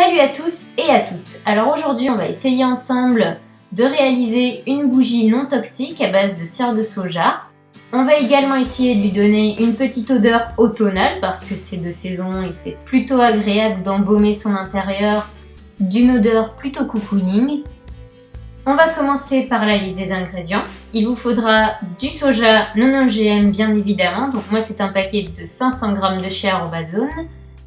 Salut à tous et à toutes. Alors aujourd'hui on va essayer ensemble de réaliser une bougie non toxique à base de cire de soja. On va également essayer de lui donner une petite odeur automnale parce que c'est de saison et c'est plutôt agréable d'embaumer son intérieur d'une odeur plutôt cocooning. On va commencer par la liste des ingrédients. Il vous faudra du soja non OGM bien évidemment, donc moi c'est un paquet de 500 g de chez Aroma-Zone.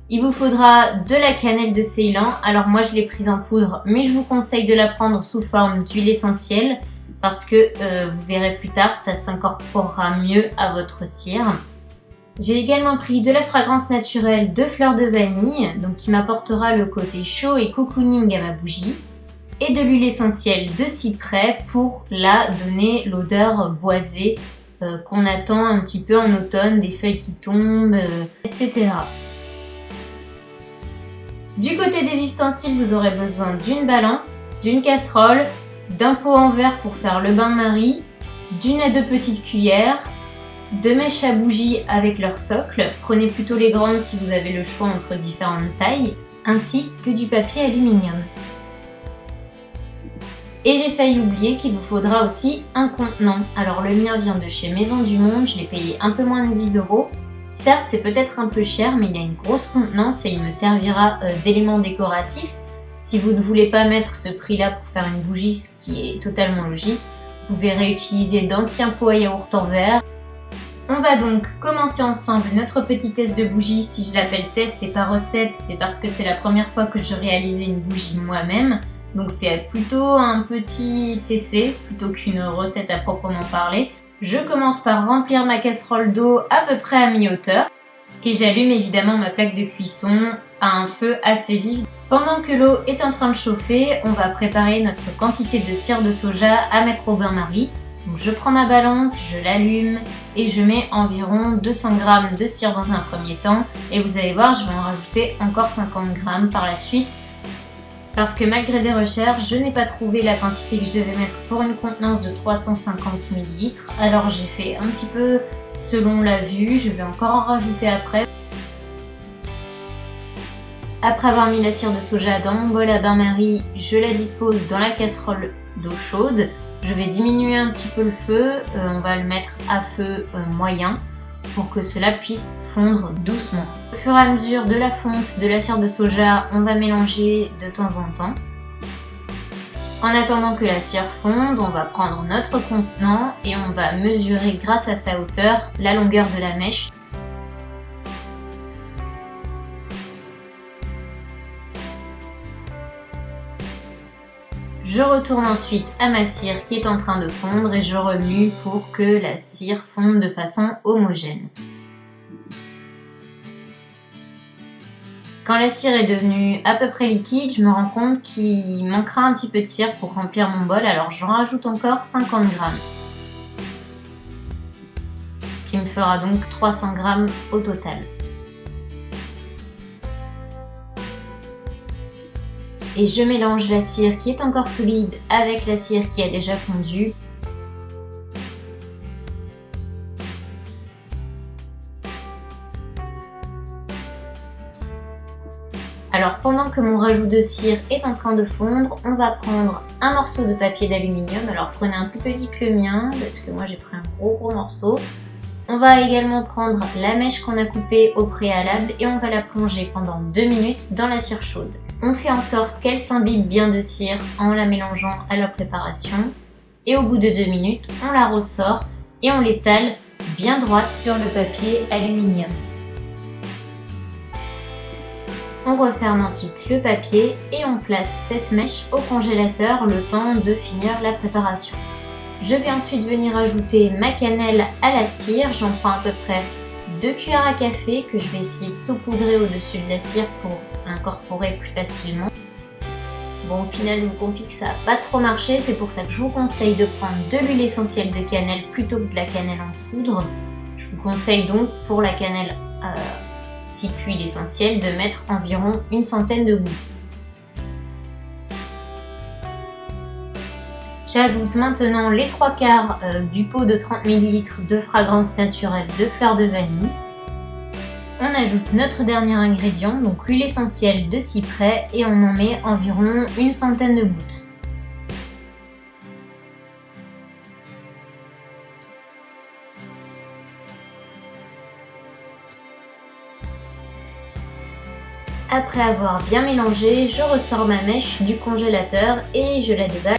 Il vous faudra de la cannelle de Ceylan, alors moi je l'ai prise en poudre, mais je vous conseille de la prendre sous forme d'huile essentielle parce que vous verrez plus tard, ça s'incorporera mieux à votre cire. J'ai également pris de la fragrance naturelle de fleurs de vanille, donc qui m'apportera le côté chaud et cocooning à ma bougie, et de l'huile essentielle de cyprès pour la donner l'odeur boisée qu'on attend un petit peu en automne, des feuilles qui tombent, etc. Du côté des ustensiles, vous aurez besoin d'une balance, d'une casserole, d'un pot en verre pour faire le bain-marie, d'une à deux petites cuillères, de mèches à bougie avec leur socle, prenez plutôt les grandes si vous avez le choix entre différentes tailles, ainsi que du papier aluminium. Et j'ai failli oublier qu'il vous faudra aussi un contenant. Alors le mien vient de chez Maison du Monde, je l'ai payé un peu moins de 10 €. Certes, c'est peut-être un peu cher, mais il a une grosse contenance et il me servira d'élément décoratif. Si vous ne voulez pas mettre ce prix-là pour faire une bougie, ce qui est totalement logique, vous pouvez réutiliser d'anciens pots à yaourt en verre. On va donc commencer ensemble notre petit test de bougie. Si je l'appelle test et pas recette, c'est parce que c'est la première fois que je réalisais une bougie moi-même. Donc c'est plutôt un petit essai, plutôt qu'une recette à proprement parler. Je commence par remplir ma casserole d'eau à peu près à mi-hauteur et j'allume évidemment ma plaque de cuisson à un feu assez vif. Pendant que l'eau est en train de chauffer, on va préparer notre quantité de cire de soja à mettre au bain-marie. Donc je prends ma balance, je l'allume et je mets environ 200 g de cire dans un premier temps et vous allez voir, je vais en rajouter encore 50 g par la suite. Parce que malgré des recherches, je n'ai pas trouvé la quantité que je devais mettre pour une contenance de 350 ml. Alors j'ai fait un petit peu selon la vue, je vais encore en rajouter après. Après avoir mis la cire de soja dans mon bol à bain-marie, je la dispose dans la casserole d'eau chaude. Je vais diminuer un petit peu le feu, on va le mettre à feu moyen pour que cela puisse fondre doucement. Au fur et à mesure de la fonte de la cire de soja, on va mélanger de temps en temps. En attendant que la cire fonde, on va prendre notre contenant et on va mesurer grâce à sa hauteur la longueur de la mèche. Je retourne ensuite à ma cire qui est en train de fondre et je remue pour que la cire fonde de façon homogène. Quand la cire est devenue à peu près liquide, je me rends compte qu'il manquera un petit peu de cire pour remplir mon bol, alors j'en rajoute encore 50 g. Ce qui me fera donc 300 g au total. Et je mélange la cire qui est encore solide avec la cire qui a déjà fondu. Alors pendant que mon rajout de cire est en train de fondre, on va prendre un morceau de papier d'aluminium. Alors prenez un plus petit que le mien parce que moi j'ai pris un gros morceau. On va également prendre la mèche qu'on a coupée au préalable et on va la plonger pendant 2 minutes dans la cire chaude. On fait en sorte qu'elle s'imbibe bien de cire en la mélangeant à la préparation. Et au bout de 2 minutes, on la ressort et on l'étale bien droite sur le papier aluminium. On referme ensuite le papier et on place cette mèche au congélateur le temps de finir la préparation. Je vais ensuite venir ajouter ma cannelle à la cire, j'en prends à peu près 2 cuillères à café que je vais essayer de saupoudrer au-dessus de la cire pour l'incorporer plus facilement. Bon, au final, je vous confie que ça n'a pas trop marché, c'est pour ça que je vous conseille de prendre de l'huile essentielle de cannelle plutôt que de la cannelle en poudre. Je vous conseille donc pour la cannelle type huile essentielle de mettre environ une centaine de gouttes. J'ajoute maintenant les 3/4 du pot de 30 ml de fragrance naturelle de fleurs de vanille. On ajoute notre dernier ingrédient, donc l'huile essentielle de cyprès, et on en met environ une centaine de gouttes. Après avoir bien mélangé, je ressors ma mèche du congélateur et je la déballe.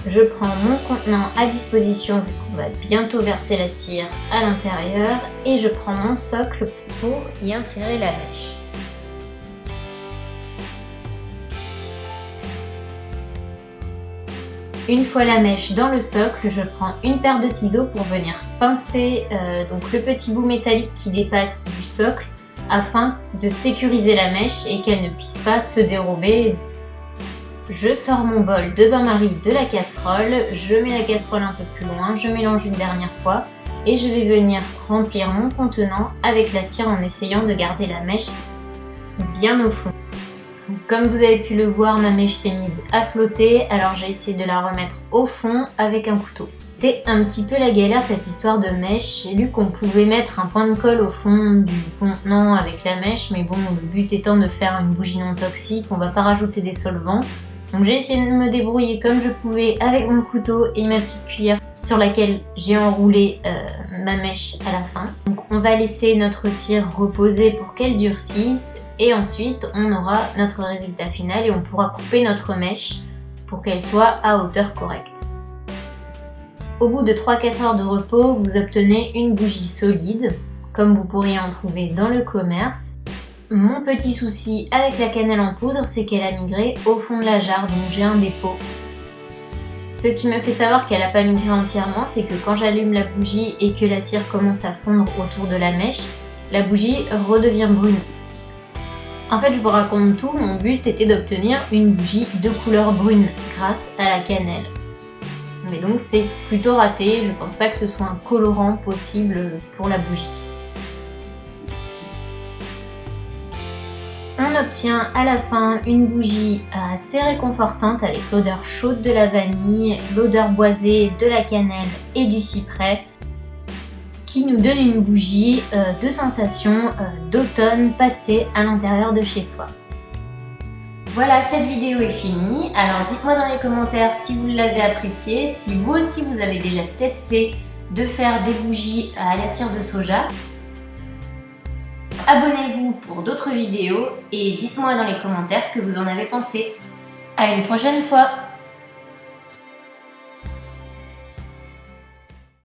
Je prends mon contenant à disposition vu qu'on va bientôt verser la cire à l'intérieur et je prends mon socle pour y insérer la mèche. Une fois la mèche dans le socle, je prends une paire de ciseaux pour venir pincer donc le petit bout métallique qui dépasse du socle afin de sécuriser la mèche et qu'elle ne puisse pas se dérober. Je sors mon bol de bain-marie de la casserole, je mets la casserole un peu plus loin, je mélange une dernière fois et je vais venir remplir mon contenant avec la cire en essayant de garder la mèche bien au fond. Comme vous avez pu le voir, ma mèche s'est mise à flotter, alors j'ai essayé de la remettre au fond avec un couteau. C'était un petit peu la galère cette histoire de mèche. J'ai lu qu'on pouvait mettre un point de colle au fond du contenant avec la mèche, mais bon, le but étant de faire une bougie non toxique, on va pas rajouter des solvants. Donc j'ai essayé de me débrouiller comme je pouvais avec mon couteau et ma petite cuillère sur laquelle j'ai enroulé ma mèche à la fin. Donc on va laisser notre cire reposer pour qu'elle durcisse et ensuite on aura notre résultat final et on pourra couper notre mèche pour qu'elle soit à hauteur correcte. Au bout de 3-4 heures de repos, vous obtenez une bougie solide, comme vous pourriez en trouver dans le commerce. Mon petit souci avec la cannelle en poudre, c'est qu'elle a migré au fond de la jarre, donc j'ai un dépôt. Ce qui me fait savoir qu'elle n'a pas migré entièrement, c'est que quand j'allume la bougie et que la cire commence à fondre autour de la mèche, la bougie redevient brune. En fait, je vous raconte tout, mon but était d'obtenir une bougie de couleur brune grâce à la cannelle. Mais donc c'est plutôt raté, je pense pas que ce soit un colorant possible pour la bougie. On obtient à la fin une bougie assez réconfortante avec l'odeur chaude de la vanille, l'odeur boisée de la cannelle et du cyprès qui nous donne une bougie de sensation d'automne passée à l'intérieur de chez soi. Voilà, cette vidéo est finie. Alors dites-moi dans les commentaires si vous l'avez appréciée, si vous aussi vous avez déjà testé de faire des bougies à la cire de soja. Abonnez-vous pour d'autres vidéos et dites-moi dans les commentaires ce que vous en avez pensé. À une prochaine fois!